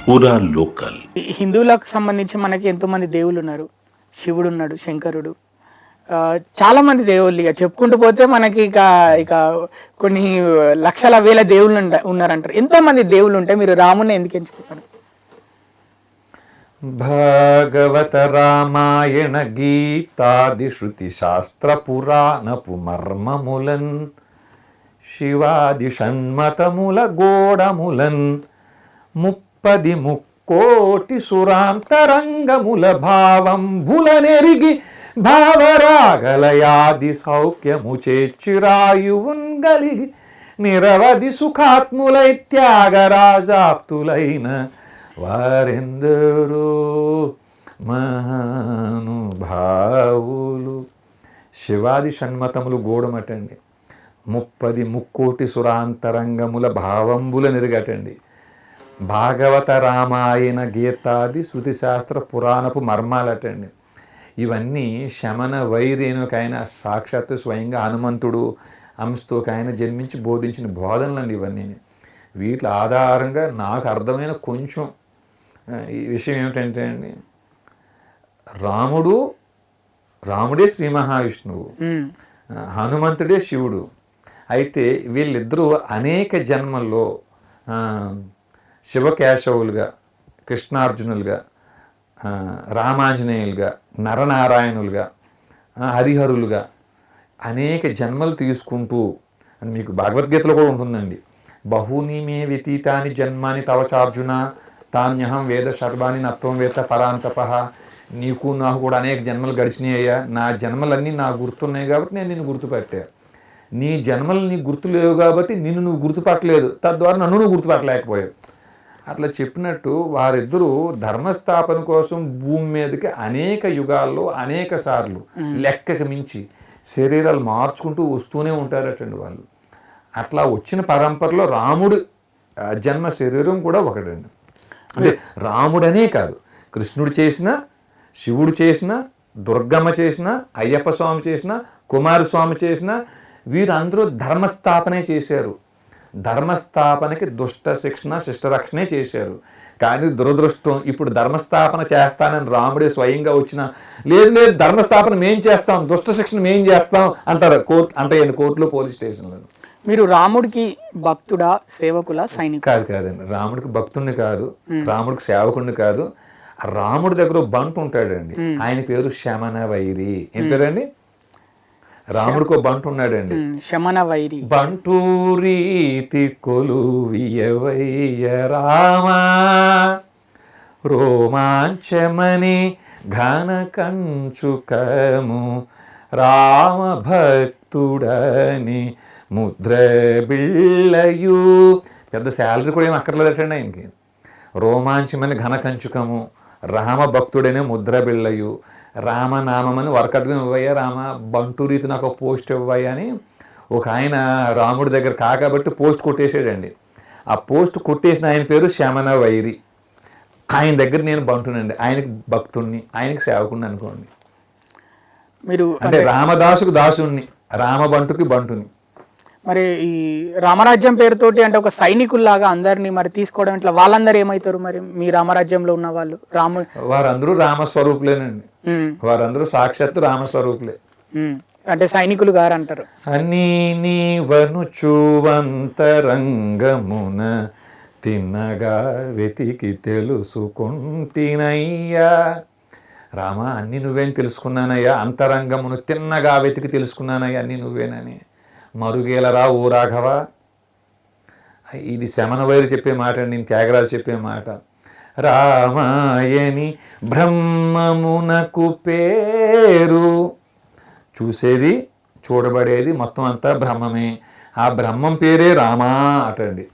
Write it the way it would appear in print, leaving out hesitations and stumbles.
పూరా లోకల్. హిందువులకు సంబంధించి మనకి ఎంతోమంది దేవుళ్ళు ఉన్నారు. శివుడు ఉన్నాడు, శంకరుడు, చాలా మంది దేవుళ్ళు. ఇక చెప్పుకుంటూ పోతే మనకి ఇక ఇక కొన్ని లక్షల వేల దేవుళ్ళు ఉన్నారంటారు. ఎంతో మంది దేవుళ్ళు ఉంటే మీరు రాముని ఎందుకు ఎంచుకున్నారు? భాగవత రామాయణ గీతాది శృతి శాస్త్ర పురాణపు మర్మములన్ శివాది షణ్మతముల గోడములన్ 30 ముక్కోటి సురాంతరంగముల భావంబులనెరిగి భావరాగలయాది సౌఖ్యము చేర్చిరాయువున్ గలిగి నిరవధి సుఖాత్ములై త్యాగరాజాప్తులైన వారెందరో మహానుభావులు. శివాది షణ్మతములు గోడమటండి, 30 ముక్కోటి సురాంతరంగముల భావంబుల నెరుగటండి, భాగవత రామాయణ గీతాది శృతిశాస్త్ర పురాణపు మర్మాలటండి. ఇవన్నీ శమన వైరేణుకైన సాక్షాత్తు స్వయంగా హనుమంతుడు అంశతోకైనా జన్మించి బోధించిన బోధనలు అండి ఇవన్నీ. వీటి ఆధారంగా నాకు అర్థమైన కొంచెం ఈ విషయం ఏమిటంటే అండి, రాముడే శ్రీ మహావిష్ణువు, హనుమంతుడే శివుడు. అయితే వీళ్ళిద్దరూ అనేక జన్మల్లో శివకేశవులుగా, కృష్ణార్జునులుగా, రామాంజనేయులుగా, నరనారాయణులుగా, హరిహరులుగా అనేక జన్మలు తీసుకుంటూ అని మీకు భగవద్గీతలో కూడా ఉంటుందండి. బహూని మే వ్యతీతాని జన్మాని తవచార్జున తాన్యహం వేద సర్వాణి నత్వం వేత పరాంతప. నీకు నాకు కూడా అనేక జన్మలు గడిచినాయ్యా, నా జన్మలన్నీ నాకు గుర్తున్నాయి కాబట్టి నేను నిన్ను గుర్తుపట్టా, నీ జన్మలు నీకు గుర్తులేవు కాబట్టి నిన్ను నువ్వు గుర్తుపట్టలేదు, తద్వారా నన్ను నువ్వు గుర్తుపట్టలేకపోయావు. అట్లా చెప్పినట్టు వారిద్దరూ ధర్మస్థాపన కోసం భూమి మీదకి అనేక యుగాల్లో అనేక సార్లు లెక్కకు మించి శరీరాలు మార్చుకుంటూ వస్తూనే ఉంటారటండి వాళ్ళు. అట్లా వచ్చిన పరంపరలో రాముడు జన్మ శరీరం కూడా ఒకటండి. అంటే రాముడనే కాదు, కృష్ణుడు చేసిన, శివుడు చేసిన, దుర్గమ్మ చేసిన, అయ్యప్ప స్వామి చేసిన, కుమారస్వామి చేసిన, వీరందరూ ధర్మస్థాపనే చేశారు. ధర్మస్థాపనకి దుష్ట శిక్షణ శిష్టరక్షణే చేశారు. కానీ దురదృష్టం, ఇప్పుడు ధర్మస్థాపన చేస్తానని రాముడే స్వయంగా వచ్చిన, లేదు లేదు ధర్మస్థాపన మేం చేస్తాం, దుష్ట శిక్షణ మేం చేస్తాం అంటారు కోర్టులో, పోలీస్ స్టేషన్లో. మీరు రాముడికి భక్తుడా, సేవకులా, సైనికుడా? కాదండి, రాముడికి భక్తుడిని కాదు, రాముడికి సేవకుడిని కాదు. రాముడి దగ్గర బంటు ఉంటాడండి, ఆయన పేరు శమన వైరి. ఏం పేరండి? రాముడికి ఒక బంటు ఉన్నాడండి, శమన వైరి. బంటు రీతి కొలువియవయ్య రామా రోమాంచమని ఘన కంచుకము రామ భక్తుడని ముద్ర బిళ్ళయు. పెద్ద శాలరీ కూడా ఏం అక్కర్లేదటండి ఆయనకి. రోమాంచమని ఘన కంచుకము, రామ భక్తుడనే ముద్ర బిళ్ళయు, రామనామని వరకట్గా ఇవ్వయ్యా, రామ బంటు రీతి నాకు ఒక పోస్ట్ ఇవ్వయ్యా అని ఒక ఆయన రాముడి దగ్గర కాబట్టి పోస్ట్ కొట్టేసాడండి. ఆ పోస్ట్ కొట్టేసిన ఆయన పేరు శమన వైరి. ఆయన దగ్గర నేను బంటునండి, ఆయనకి భక్తుణ్ణి, ఆయనకి సేవకుణ్ణి అనుకోండి. మీరు అంటే రామదాసుకు దాసుణ్ణి, రామబంటుకి బంటుని. మరి ఈ రామరాజ్యం పేరుతోటి అంటే ఒక సైనికుల్లాగా అందరినీ మరి తీసుకోవడం, ఇట్లా వాళ్ళందరూ ఏమవుతారు మరి మీ రామరాజ్యంలో ఉన్న వాళ్ళు? వారందరూ రామస్వరూపులేనండి, వారందరూ సాక్షాత్తు రామస్వరూపులే. అంటే సైనికులు గారు అంటారు. అన్నీ నీవనుచూవంతరంగమున తిన్నగా వెతికి తెలుసుకుంటినయ్యా. రామ అన్నీ నువ్వేని తెలుసుకున్నానయ్యా, అంతరంగమును తిన్నగా వెతికి తెలుసుకున్నానయ్యా, అన్నీ నువ్వేనని. మరుగేలరా ఓ రాఘవ. ఇది శమన వైరు చెప్పే మాట అండి, నేను త్యాగరాజు చెప్పే మాట. రామాయణి బ్రహ్మమునకు పేరు. చూసేది చూడబడేది మొత్తం అంతా బ్రహ్మమే, ఆ బ్రహ్మం పేరే రామా అటండి.